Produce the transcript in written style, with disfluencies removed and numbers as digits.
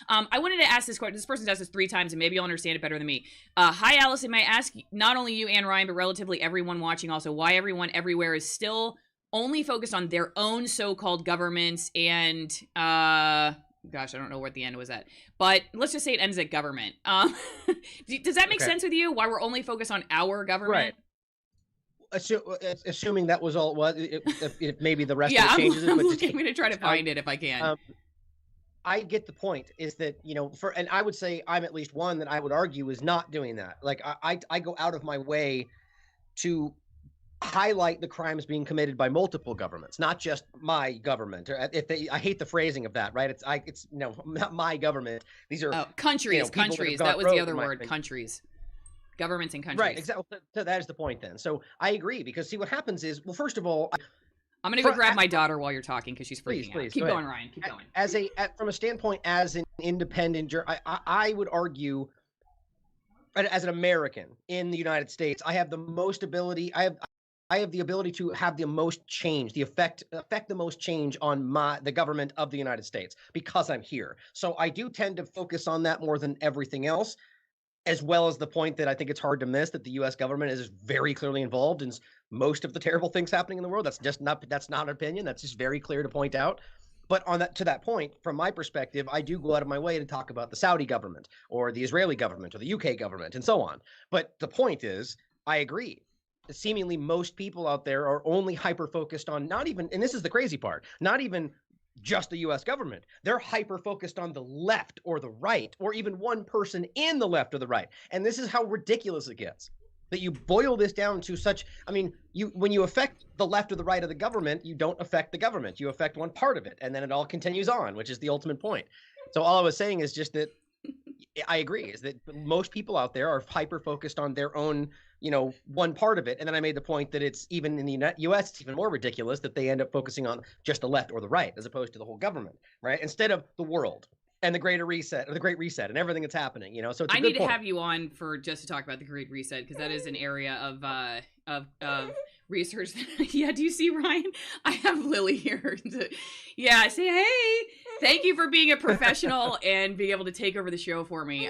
I wanted to ask this question. This person's asked this 3 times, and maybe you'll understand it better than me. Hi, Allison. May I ask not only you and Ryan, but relatively everyone watching also, why everyone everywhere is still only focused on their own so-called governments and, gosh, I don't know where the end was at. But let's just say it ends at government. Does that make sense with you? Why we're only focused on our government? Right. Assuming that was all it was, it maybe the rest of the changes. I'm going to try to find it if I can. I get the point is that, and I would say I'm at least one that I would argue is not doing that. Like I go out of my way to highlight the crimes being committed by multiple governments, not just my government. Or I hate the phrasing of that, right? It's not my government. These are countries. Countries. That was the other word. Countries. Governments and countries. Right, exactly. So that is the point then. So I agree, because see what happens is, well, first of all, I'm going to go grab my daughter while you're talking because she's freaking out. Keep going, Ryan. Keep going. From a standpoint as an independent, I would argue, as an American in the United States, I have the most ability. I have the ability to have the most change, affect the most change on the government of the United States because I'm here. So I do tend to focus on that more than everything else, as well as the point that I think it's hard to miss that the U.S. government is very clearly involved in most of the terrible things happening in the world. That's not an opinion. That's just very clear to point out. But to that point, from my perspective, I do go out of my way to talk about the Saudi government or the Israeli government or the UK government and so on. But the point is, I agree. Seemingly most people out there are only hyper-focused on not even, and this is the crazy part, not even just the U.S. government. They're hyper-focused on the left or the right, or even one person in the left or the right. And this is how ridiculous it gets. That you boil this down to such, when you affect the left or the right of the government, you don't affect the government. You affect one part of it, and then it all continues on, which is the ultimate point. So all I was saying is just that I agree, is that most people out there are hyper-focused on their own, one part of it. And then I made the point that it's even in the U.S., it's even more ridiculous that they end up focusing on just the left or the right, as opposed to the whole government, right? Instead of the world and the Greater Reset, or the Great Reset, and everything that's happening, So it's a good point. I need to have you on just to talk about the Great Reset, because that is an area of research. Yeah, do you see, Ryan? I have Lily here. Say hey. Thank you for being a professional and being able to take over the show for me.